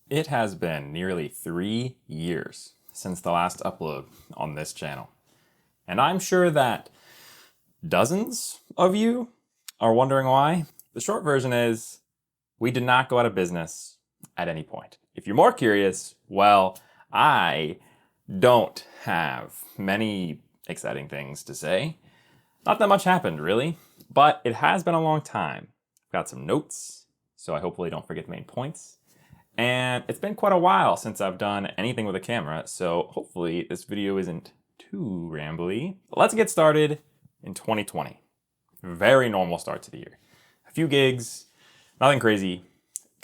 It has been nearly 3 years since the last upload on this channel, and I'm sure that dozens of you are wondering why. The short version is we did not go out of business at any point. If you're more curious, well, I don't have many exciting things to say. Not that much happened, really, but it has been a long time. I've got some notes, so I hopefully don't forget the main points. And it's been quite a while since I've done anything with a camera, so hopefully this video isn't too rambly. Let's get started in 2020. Very normal start to the year. A few gigs, nothing crazy.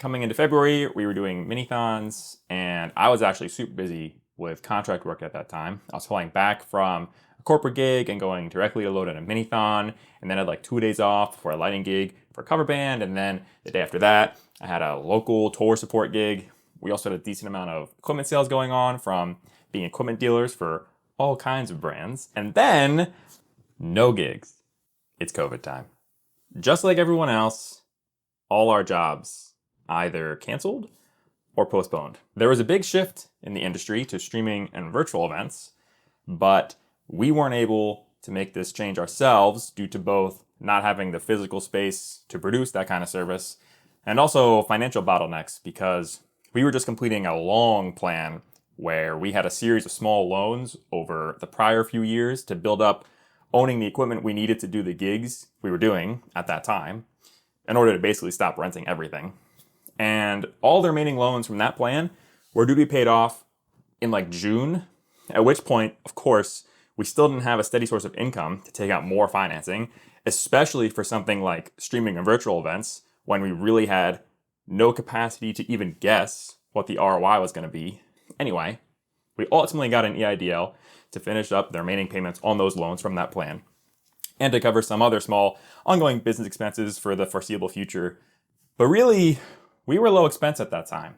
Coming into February, we were doing mini-thons, and I was actually super busy with contract work at that time. I was flying back from a corporate gig and going directly to load in a mini-thon, and then I had like 2 days off for a lighting gig for a cover band, and then the day after that, I had a local tour support gig. We also had a decent amount of equipment sales going on from being equipment dealers for all kinds of brands. And then, no gigs. It's COVID time. Just like everyone else, all our jobs either canceled or postponed. There was a big shift in the industry to streaming and virtual events, but we weren't able to make this change ourselves due to both not having the physical space to produce that kind of service and also financial bottlenecks, because we were just completing a long plan where we had a series of small loans over the prior few years to build up owning the equipment we needed to do the gigs we were doing at that time in order to basically stop renting everything. And all the remaining loans from that plan were due to be paid off in like June, at which point, of course, we still didn't have a steady source of income to take out more financing, especially for something like streaming and virtual events, when we really had no capacity to even guess what the ROI was going to be. Anyway, we ultimately got an EIDL to finish up the remaining payments on those loans from that plan and to cover some other small ongoing business expenses for the foreseeable future. But really, we were low expense at that time.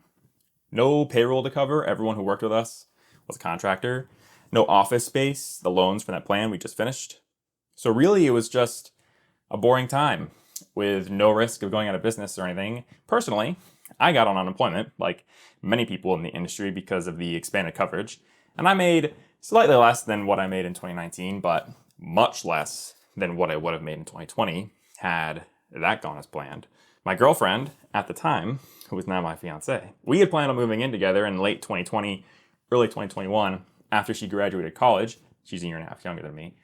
No payroll to cover. Everyone who worked with us was a contractor. No office space, the loans from that plan we just finished. So really, it was just a boring time with no risk of going out of business or anything. Personally, I got on unemployment, like many people in the industry, because of the expanded coverage. And I made slightly less than what I made in 2019, but much less than what I would have made in 2020 had that gone as planned. My girlfriend at the time, who is now my fiance, we had planned on moving in together in late 2020, early 2021, after she graduated college. She's a year and a half younger than me.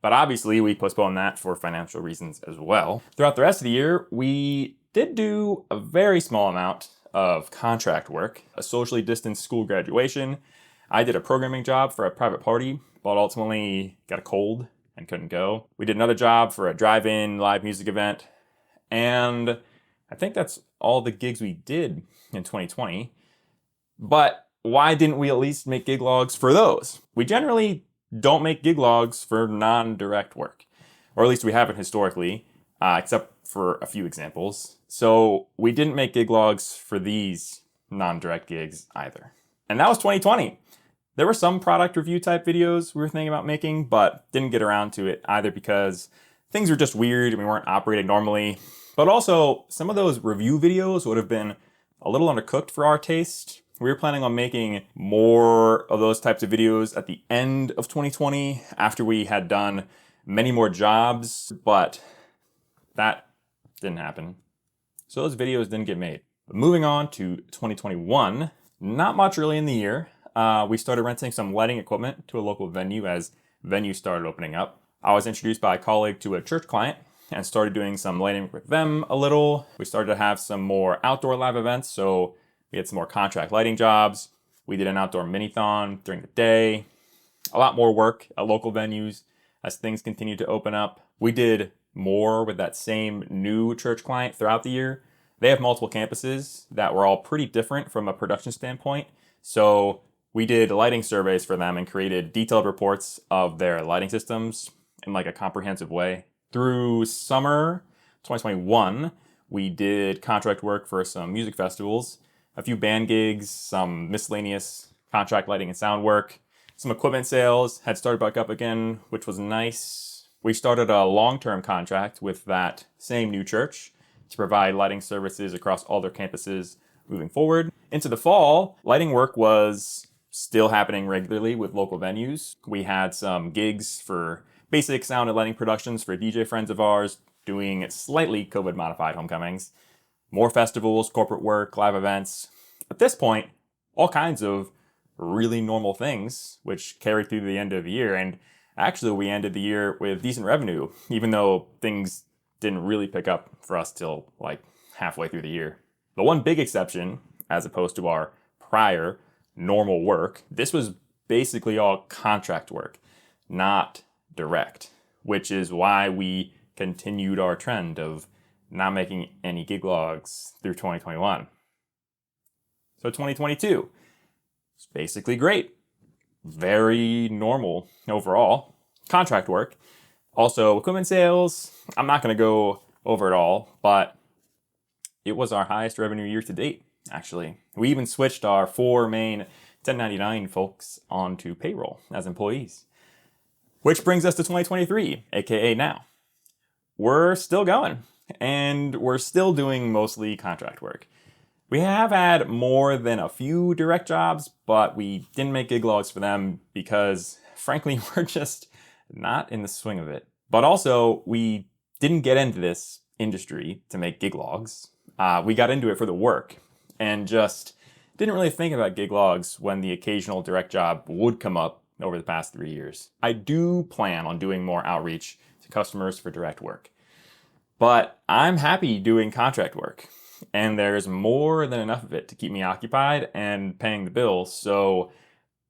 But obviously, we postponed that for financial reasons as well. Throughout the rest of the year, we did do a very small amount of contract work, a socially distanced school graduation. I did a programming job for a private party, but ultimately got a cold and couldn't go. We did another job for a drive-in live music event, and I think that's all the gigs we did in 2020. But why didn't we at least make gig logs for those? We generally don't make gig logs for non-direct work, or at least we haven't historically, except for a few examples. So we didn't make gig logs for these non-direct gigs either. And that was 2020. There were some product review type videos we were thinking about making, but didn't get around to it either because things were just weird and we weren't operating normally. But also, some of those review videos would have been a little undercooked for our taste. We were planning on making more of those types of videos at the end of 2020 after we had done many more jobs, but that didn't happen. So those videos didn't get made. But moving on to 2021, not much early in the year, we started renting some lighting equipment to a local venue as venues started opening up. I was introduced by a colleague to a church client and started doing some lighting with them a little. We started to have some more outdoor live events, so we had some more contract lighting jobs. We did an outdoor mini-thon during the day. A lot more work at local venues as things continued to open up. We did more with that same new church client throughout the year. They have multiple campuses that were all pretty different from a production standpoint. So we did lighting surveys for them and created detailed reports of their lighting systems in like a comprehensive way. Through summer 2021, we did contract work for some music festivals, a few band gigs, some miscellaneous contract lighting and sound work. Some equipment sales had started back up again, which was nice. We started a long-term contract with that same new church to provide lighting services across all their campuses moving forward. Into the fall, lighting work was still happening regularly with local venues. We had some gigs for basic sound and lighting productions for DJ friends of ours doing slightly COVID-modified homecomings. More festivals, corporate work, live events. At this point, all kinds of really normal things, which carried through the end of the year. And actually, we ended the year with decent revenue, even though things didn't really pick up for us till like halfway through the year. The one big exception, as opposed to our prior normal work, this was basically all contract work, not direct, which is why we continued our trend of not making any gig logs through 2021. So 2022, it's basically great. Very normal overall. Contract work. Also, equipment sales, I'm not going to go over it all, but it was our highest revenue year to date, actually. We even switched our 4 main 1099 folks onto payroll as employees. Which brings us to 2023, aka now. We're still going, and we're still doing mostly contract work. We have had more than a few direct jobs, but we didn't make gig logs for them because, frankly, we're just not in the swing of it. But also, we didn't get into this industry to make gig logs. We got into it for the work and just didn't really think about gig logs when the occasional direct job would come up over the past 3 years. I do plan on doing more outreach to customers for direct work, but I'm happy doing contract work. And there's more than enough of it to keep me occupied and paying the bills, so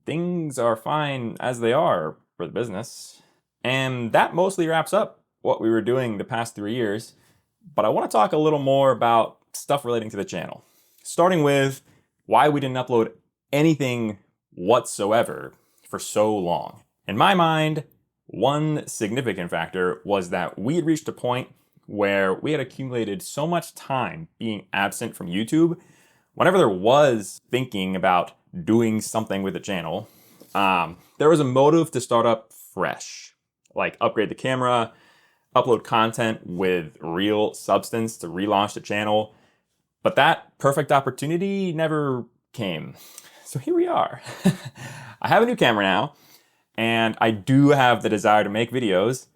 things are fine as they are for the business. And that mostly wraps up what we were doing the past 3 years, but I want to talk a little more about stuff relating to the channel. Starting with why we didn't upload anything whatsoever for so long. In my mind, one significant factor was that we had reached a point where we had accumulated so much time being absent from YouTube. Whenever there was thinking about doing something with the channel, there was a motive to start up fresh, like upgrade the camera, upload content with real substance to relaunch the channel. But that perfect opportunity never came. So here we are. I have a new camera now, and I do have the desire to make videos,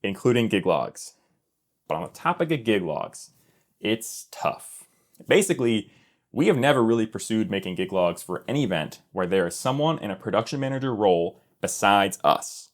including gig logs. But on the topic of gig logs, it's tough. Basically, we have never really pursued making gig logs for any event where there is someone in a production manager role besides us.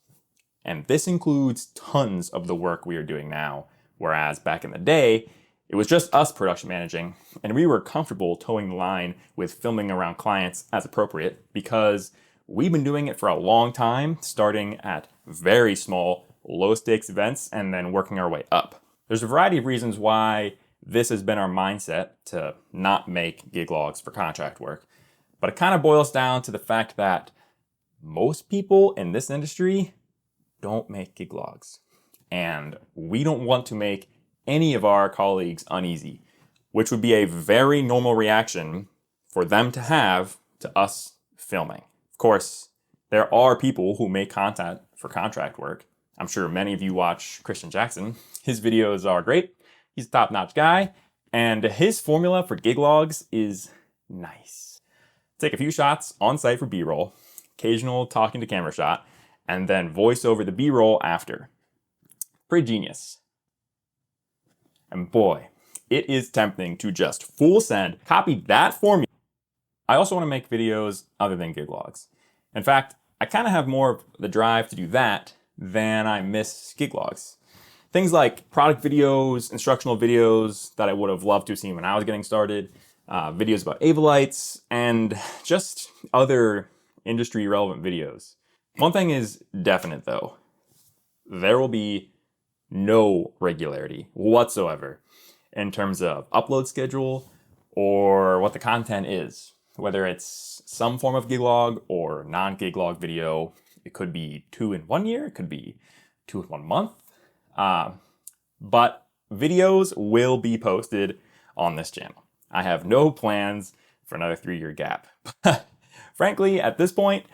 And this includes tons of the work we are doing now, whereas back in the day, it was just us production managing, and we were comfortable towing the line with filming around clients as appropriate because we've been doing it for a long time, starting at very small, low-stakes events and then working our way up. There's a variety of reasons why this has been our mindset to not make gig logs for contract work, but it kind of boils down to the fact that most people in this industry don't make gig logs, and we don't want to make any of our colleagues uneasy, which would be a very normal reaction for them to have to us filming. Of course, there are people who make content for contract work. I'm sure many of you watch Christian Jackson. His videos are great. He's a top-notch guy, and his formula for gig logs is nice. Take a few shots on site for B-roll, occasional talking to camera shot, and then voice over the B-roll after. Pretty genius. And boy, it is tempting to just full send, copy that formula. I also want to make videos other than gig logs. In fact, I kind of have more of the drive to do that than I miss gig logs. Things like product videos, instructional videos that I would have loved to have seen when I was getting started, videos about Avalites, and just other industry relevant videos. One thing is definite though, there will be no regularity whatsoever in terms of upload schedule or what the content is, whether it's some form of gig log or non-gig log video. It could be 2 in 1 year, it could be 2 in 1 month. But videos will be posted on this channel. I have no plans for another 3-year gap. Frankly, at this point,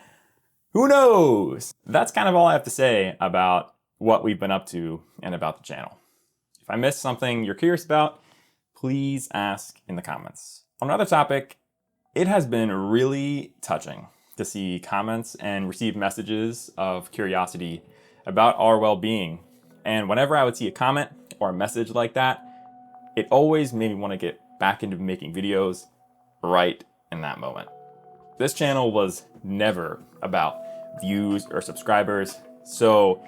who knows? That's kind of all I have to say about what we've been up to and about the channel. If I missed something you're curious about, please ask in the comments. On another topic, It has been really touching to see comments and receive messages of curiosity about our well-being. And whenever I would see a comment or a message like that, it always made me want to get back into making videos right in that moment. This channel was never about views or subscribers, so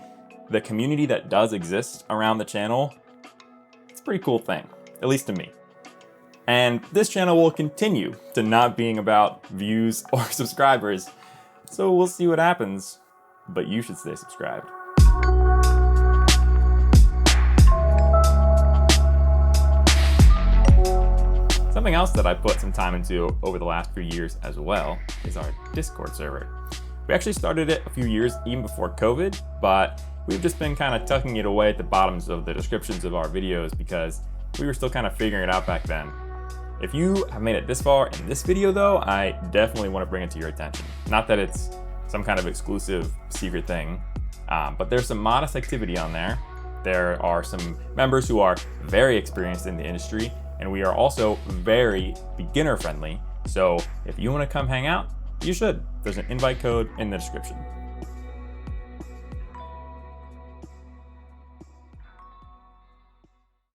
the community that does exist around the channel, it's a pretty cool thing, at least to me. And this channel will continue to not being about views or subscribers, so we'll see what happens, but you should stay subscribed. Something else that I put some time into over the last few years as well is our Discord server. We actually started it a few years even before COVID, but we've just been kind of tucking it away at the bottoms of the descriptions of our videos because we were still kind of figuring it out back then. If you have made it this far in this video though, I definitely want to bring it to your attention. Not that it's some kind of exclusive secret thing, but there's some modest activity on there. There are some members who are very experienced in the industry, and we are also very beginner friendly. So if you want to come hang out, you should. There's an invite code in the description.